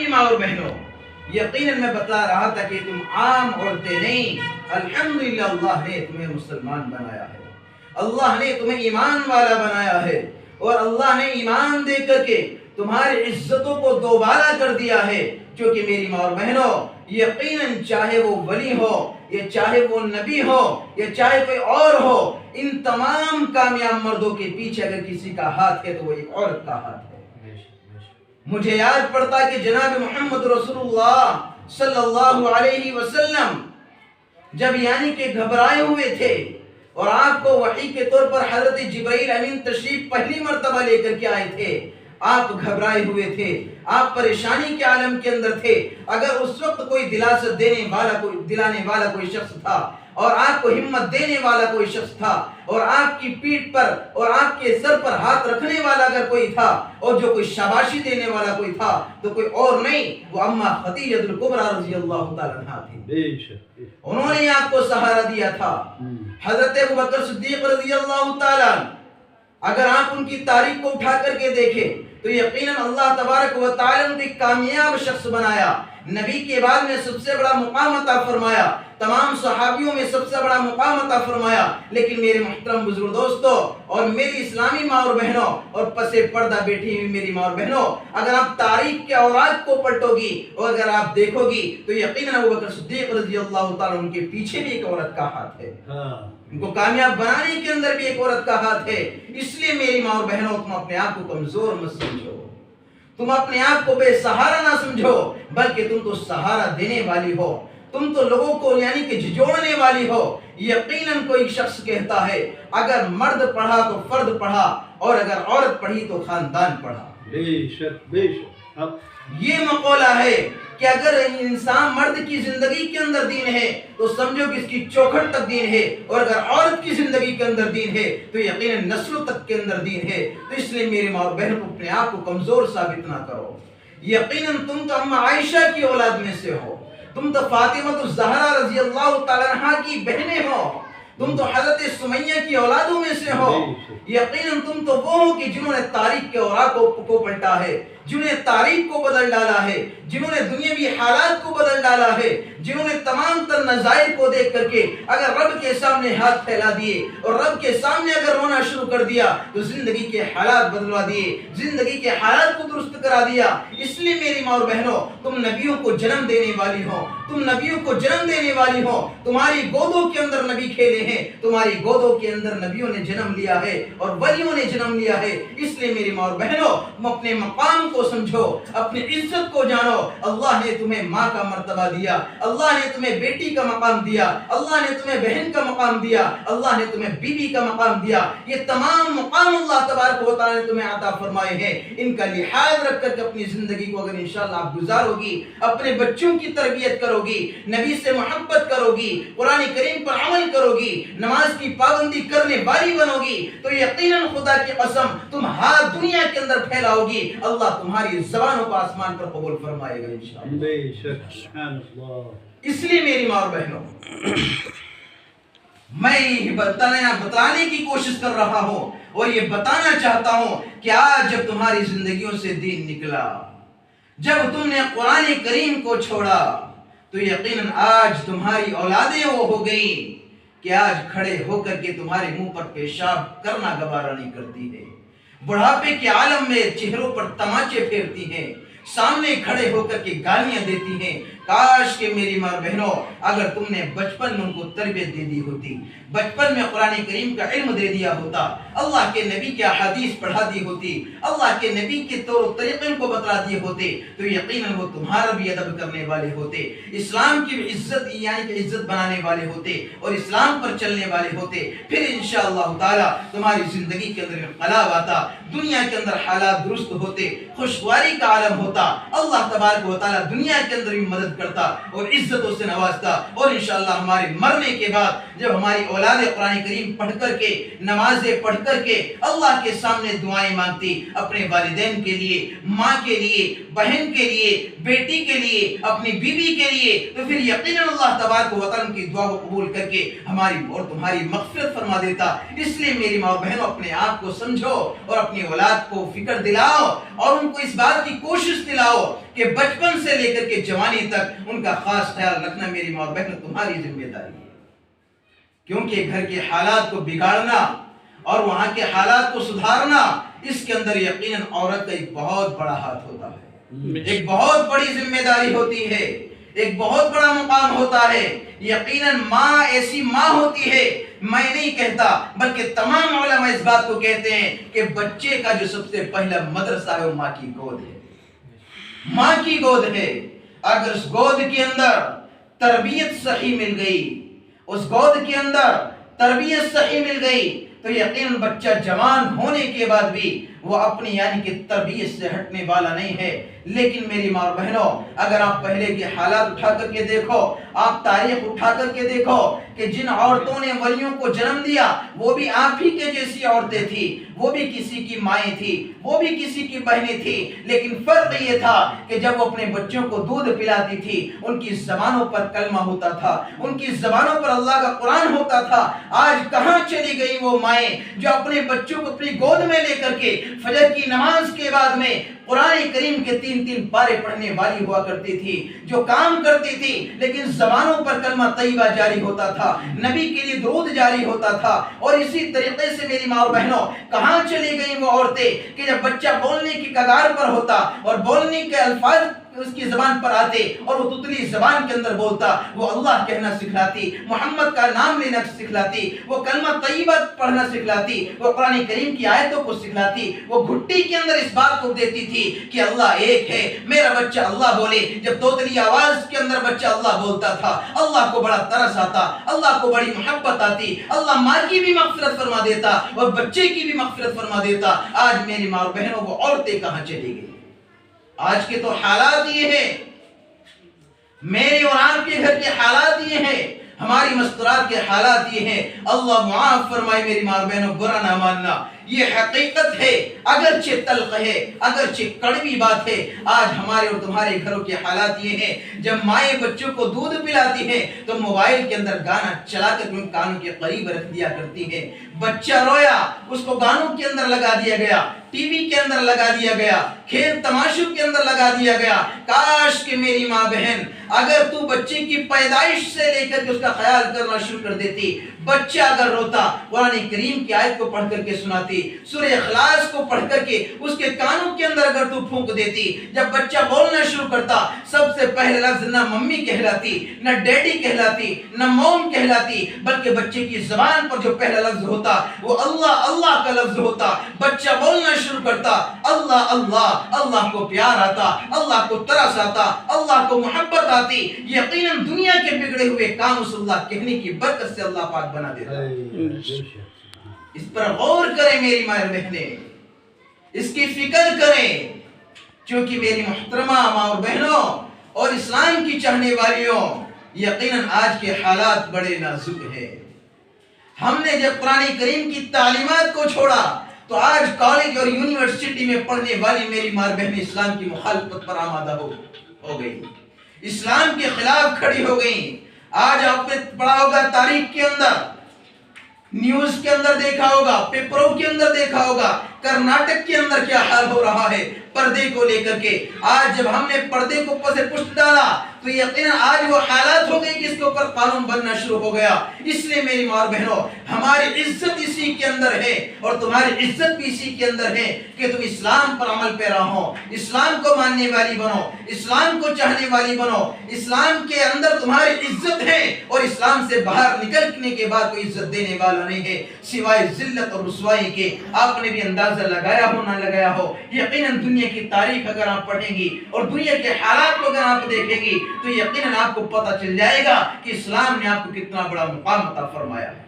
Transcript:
اسلامی ماں اور بہنوں، یقیناً میں بتلا رہا تھا کہ تم عام عورتیں نہیں، الحمدللہ اللہ نے تمہیں مسلمان بنایا ہے، اللہ نے تمہیں ایمان والا بنایا ہے، اور اللہ نے ایمان دے کر کے تمہاری عزتوں کو دوبارہ کر دیا ہے۔ جو کہ میری ماں اور بہنوں، یقیناً چاہے وہ ولی ہو یا چاہے وہ نبی ہو یا چاہے کوئی اور ہو، ان تمام کامیاب مردوں کے پیچھے اگر کسی کا ہاتھ ہے تو وہ ایک عورت کا ہاتھ ہے۔ مجھے یاد پڑتا کہ جناب محمد رسول اللہ صلی اللہ علیہ وسلم جب یعنی کہ گھبرائے ہوئے تھے اور آپ کو وحی کے طور پر حضرت جبرائیل امین تشریف پہلی مرتبہ لے کر کے آئے تھے، آپ گھبرائے ہوئے تھے، آپ پریشانی کے عالم کے اندر تھے۔ اگر اس وقت کوئی دلاسا دلانے والا کوئی شخص تھا اور آپ کو ہمت دینے والا کوئی شخص تھا اور آپ کی پیٹھ پر اور آپ کے سر پر ہاتھ رکھنے والا اگر کوئی تھا اور جو کوئی شاباشی دینے والا کوئی تھا تو کوئی اور نہیں، وہ اما خدیجہ الکبریٰ رضی اللہ تعالیٰ عنہا تھی۔ انہوں نے آپ کو سہارا دیا تھا۔ حضرت ابوبکر صدیق رضی اللہ تعالیٰ اگر آپ ان کی تاریخ کو اٹھا کر کے دیکھیں تو یقیناً اللہ تبارک و تعالیٰ نے ایک کامیاب شخص بنایا، نبی کے بعد میں سب سے بڑا مقام عطا فرمایا، تمام صحابیوں میں سب سے بڑا مقام عطا فرمایا۔ لیکن میرے محترم بزرگ دوستو اور میری اسلامی ماں اور بہنوں اور پسے پردہ بیٹھی ہوئی میری ماں اور بہنوں، اگر آپ تاریخ کے اوراق کو پلٹو گی اور اگر آپ دیکھو گی تو یقیناً ابوبکر صدیق رضی اللہ تعالیٰ ان کے پیچھے بھی ایک عورت کا ہاتھ ہے، ان کو کامیاب بنانے کے اندر بھی ایک عورت کا ہاتھ ہے۔ اس لیے میری ماں اور بہنوں، تم اپنے آپ کو کمزور مت سمجھو، تم اپنے آپ کو بے سہارا نہ سمجھو، بلکہ تم تو سہارا دینے والی ہو، تم تو لوگوں کو یعنی کہ جھجوڑنے والی ہو۔ یقیناً کوئی شخص کہتا ہے اگر مرد پڑھا تو فرد پڑھا اور اگر عورت پڑھی تو خاندان پڑھا۔ بے شک بے شک، یہ مقولہ ہے کہ اگر انسان مرد کی زندگی کے اندر دین ہے تو سمجھو کہ اس کی چوکھٹ تک دین ہے، اور اگر عورت کی زندگی کے اندر دین ہے تو یقیناً نسلوں تک کے اندر دین ہے۔ تو اس لیے میری ماں اور بہن کو اپنے آپ کو کمزور ثابت نہ کرو۔ یقیناً تم تو اماں عائشہ کی اولاد میں سے ہو، تم تو فاطمہ الزہرا رضی اللہ تعالیٰ عنہا کی بہنیں ہو، تم تو حضرت سمیہ کی اولادوں میں سے ہو۔ یقیناً تم تو وہ ہو کہ جنہوں نے تاریخ کے اوراق کو پلٹا ہے، جنہوں نے تاریخ کو بدل ڈالا ہے، جنہوں نے دنیاوی حالات کو بدل ڈالا ہے، جنہوں نے تمام تر نظائر کو دیکھ کر کے اگر رب کے سامنے ہاتھ پھیلا دیے اور رب کے سامنے اگر رونا شروع کر دیا تو زندگی کے حالات بدلوا دیے، زندگی کے حالات کو درست کرا دیا۔ اس لیے میری ماں اور بہنوں، تم نبیوں کو جنم دینے والی ہو، تم نبیوں کو جنم دینے والی ہو، تمہاری گودوں کے اندر نبی کھیلے ہیں، تمہاری گودوں کے اندر نبیوں نے جنم لیا ہے اور ولیوں نے جنم لیا ہے۔ اس لیے میری ماں اور بہنوں، تم اپنے مقام کو سمجھو، اپنی عزت کو جانو۔ اللہ نے تمہیں ماں کا مرتبہ دیا، اللہ نے تمہیں بیٹی کا مقام دیا، اللہ نے تمہیں بہن کا مقام دیا، اللہ نے تمہیں بیوی کا مقام دیا۔ یہ تمام مقام اللہ تبارک و تعالیٰ نے تمہیں عطا فرمائے ہیں۔ ان کا لحاظ رکھ کر کے اپنی زندگی کو اگر انشاءاللہ آپ گزارو گی، اپنے بچوں کی تربیت کرو گی، نبی سے محبت کرو گی، قرآن کریم پر عمل کرو گی، نماز کی پابندی کرنے والی بنو گی، تو یقیناً خدا کی قسم تم ہر دنیا کے اندر پھیلاؤ گی، اللہ تمہاری زبانوں کو آسمان پر قبول فرمائے گا انشاءاللہ۔ بے شک، سبحان اللہ۔ اس لیے میری ماں اور بہنوں، میں یہ بتانے کی کوشش کر رہا ہوں اور یہ بتانا چاہتا ہوں کہ آج جب تمہاری زندگیوں سے دین نکلا، جب تم نے قرآن کریم کو چھوڑا، تو یقیناً آج تمہاری اولادیں وہ ہو گئی کہ آج کھڑے ہو کر کے تمہارے منہ پر پیشاب کرنا گوارا نہیں کرتی ہے، بڑھاپے کے عالم میں چہروں پر تماچے پھیرتی ہیں، سامنے کھڑے ہو کر کے گالیاں دیتی ہیں۔ کاش کہ میری ماں بہنوں، اگر تم نے بچپن میں ان کو تربیت دے دی ہوتی، بچپن میں قرآن کریم کا علم دے دیا ہوتا، اللہ کے نبی کی احادیث پڑھا دی ہوتی، اللہ کے نبی کے طور و طریقے کو بتلا دیے ہوتے، تو یقیناً وہ تمہارا بھی ادب کرنے والے ہوتے، اسلام کی عزت یعنی کہ عزت بنانے والے ہوتے اور اسلام پر چلنے والے ہوتے۔ پھر انشاءاللہ تعالی تمہاری زندگی کے اندر انقلاب آتا، دنیا کے اندر حالات درست ہوتے، خوشگواری کا عالم ہوتا، اللہ تبارک و تعالی دنیا کے اندر بھی مدد کرتا اور عزتوں سے نوازتا، اور انشاءاللہ ہمارے مرنے کے بعد جب ہماری اولاد قرآن کریم پڑھ کر کے، نمازیں پڑھ کر کے اللہ کے سامنے دعائیں مانگتی، اپنے والدین کے لیے، ماں کے لیے، بہن کے لیے، بیٹی کے لیے، اپنی بیوی کے لیے، تو پھر یقیناً اللہ تبارک و تعالی کی دعا کو قبول کر کے ہماری اور تمہاری مغفرت فرما دیتا۔ اس لیے میری ماں اور بہنوں، اپنے آپ کو سمجھو اور اپنی اولاد کو فکر دلاؤ اور ان کو اس بات کی کوشش تشخیص دلاؤ کہ بچپن سے لے کر کے جوانی تک ان کا خاص خیال رکھنا میری ماں اور بہن تمہاری ذمہ داری ہے، کیونکہ گھر کے حالات کو بگاڑنا اور وہاں کے حالات کو سدھارنا، اس کے اندر یقیناً عورت کا ایک بہت بڑا ہاتھ ہوتا ہے، ایک بہت بڑی ذمہ داری ہوتی ہے، ایک بہت بڑا مقام ہوتا ہے۔ یقیناً ماں ایسی ماں ہوتی ہے، میں نہیں کہتا بلکہ تمام علماء اس بات کو کہتے ہیں کہ بچے کا جو سب سے پہلا مدرسہ ہے وہ ماں کی گود ہے، ماں کی گود ہے۔ اگر اس گود کے اندر تربیت صحیح مل گئی، اس گود کے اندر تربیت صحیح مل گئی تو یقیناً بچہ جوان ہونے کے بعد بھی وہ اپنی یعنی کہ تربیت سے ہٹنے والا نہیں ہے۔ لیکن میری ماں اور بہنوں، اگر آپ پہلے کے حالات اٹھا کر کے دیکھو، آپ تاریخ اٹھا کر کے دیکھو کہ جن عورتوں نے ولیوں کو جنم دیا وہ بھی آپ ہی کے جیسی عورتیں تھیں، وہ بھی کسی کی مائیں تھی، وہ بھی کسی کی بہنیں تھی، لیکن فرق یہ تھا کہ جب وہ اپنے بچوں کو دودھ پلاتی تھی ان کی زبانوں پر کلمہ ہوتا تھا، ان کی زبانوں پر اللہ کا قرآن ہوتا تھا۔ آج کہاں چلی گئی وہ مائیں جو اپنے بچوں کو اپنی گود میں لے کر کے فجر کی نماز کے بعد میں قرآن کریم کے 3 پارے پڑھنے والی ہوا کرتی تھی، جو کام کرتی تھی لیکن زبانوں پر کلمہ طیبہ جاری ہوتا تھا، نبی کے لیے درود جاری ہوتا تھا۔ اور اسی طریقے سے میری ماں اور بہنوں، کہاں چلی گئی وہ عورتیں کہ جب بچہ بولنے کی کگار پر ہوتا اور بولنے کے الفاظ اس کی زبان پر آتے اور وہ تتلی زبان کے اندر بولتا، وہ اللہ کہنا سکھلاتی، محمد کا نام لینا سکھلاتی، وہ کلمہ طیبہ پڑھنا سکھلاتی، وہ قرآن کریم کی آیتوں کو سکھلاتی، وہ گھٹی کے اندر اس بات کو دیتی تھی کہ اللہ ایک ہے، میرا بچہ اللہ بولے۔ جب توتلی آواز کے اندر بچہ اللہ بولتا تھا، اللہ کو بڑا ترس آتا، اللہ کو بڑی محبت آتی، اللہ ماں کی بھی مغفرت فرما دیتا اور بچے کی بھی مغفرت فرما دیتا۔ آج میری ماں اور بہنوں وہ عورتیں کہاں چلی گئی؟ آج کے تو حالات یہ ہیں، میرے اور آپ کے گھر کے حالات یہ ہیں، ہماری مستورات کے حالات یہ ہیں۔ اللہ معاف فرمائے میری ماں اور بہنوں، برا نہ ماننا، یہ حقیقت ہے، اگرچہ تلخ ہے، اگرچہ کڑوی بات ہے۔ آج ہمارے اور تمہارے گھروں کے حالات یہ ہیں، جب مائیں بچوں کو دودھ پلاتی ہیں تو موبائل کے اندر گانا چلا کر ان کانوں کے قریب رکھ دیا کرتی ہیں۔ بچہ رویا، اس کو گانوں کے اندر لگا دیا گیا، ٹی وی کے اندر لگا دیا گیا، کھیل تماشوں کے اندر لگا دیا گیا۔ کاش کہ میری ماں بہن اگر تو بچے کی پیدائش سے لے کر کے اس کا خیال کرنا شروع کر دیتی، بچہ اگر روتا قرآن کریم کی آیت کو پڑھ کر کے سناتی، سورہ اخلاص کو پڑھ کر کے اس کے کانوں کے اندر اگر تو پھونک دیتی، جب بچہ بولنا شروع کرتا سب سے پہلے لفظ نہ ممی کہلاتی، نہ ڈیڈی کہلاتی، نہ موم کہلاتی، بلکہ بچے کی زبان پر جو پہلا لفظ ہوتا وہ اللہ اللہ کا لفظ ہوتا۔ بچہ بولنا شروع کرتا، اللہ اللہ، اللہ کو پیار آتا، اللہ کو ترس آتا، اللہ کو محبت آتی۔ یقیناً دنیا کے بگڑے ہوئے کام اس اللہ کہنے کی برکت سے اللہ پاک بنا دیتا۔ اس پر غور کریں میری ماں بہنیں، اس کی فکر کریں، کیونکہ میری محترمہ ماں اور بہنوں اور اسلام کی چاہنے والیوں، یقیناً آج کے حالات بڑے نازک ہیں۔ ہم نے جب قرآن کریم کی تعلیمات کو چھوڑا تو آج کالج اور یونیورسٹی میں پڑھنے والی میری ماں بہنیں اسلام کی مخالفت پر آمادہ ہو گئی، اسلام کے خلاف کھڑی ہو گئی۔ آج آپ نے پڑھا ہوگا تاریخ کے اندر، نیوز کے اندر دیکھا ہوگا، پیپروں کے اندر دیکھا ہوگا، کرناٹک کے اندر کیا حال ہو رہا ہے پردے کو لے کر کے۔ آج جب ہم نے پردے کو پس پشت ڈالا تو یقیناً آج وہ حالات ہو گئی کہ اس کے اوپر قانون بننا شروع ہو گیا۔ اس لیے میری ماں بہنوں، ہماری عزت اسی کے اندر ہے اور تمہاری عزت بھی اسی کے اندر ہے کہ تم اسلام پر عمل پیرا ہو، اسلام کو ماننے والی بنو، اسلام کو چاہنے والی بنو۔ اسلام کے اندر تمہاری عزت ہے اور اسلام سے باہر نکلنے کے بعد کوئی عزت دینے والا نہیں ہے سوائے ذلت اور رسوائی کے۔ آپ نے بھی اندازہ لگایا ہو نہ لگایا ہو، یقیناً دنیا کی تاریخ اگر آپ پڑھیں گی اور دنیا کے حالات کو اگر آپ دیکھیں گی تو یقیناً آپ کو پتہ چل جائے گا کہ اسلام نے آپ کو کتنا بڑا مقام عطا فرمایا ہے۔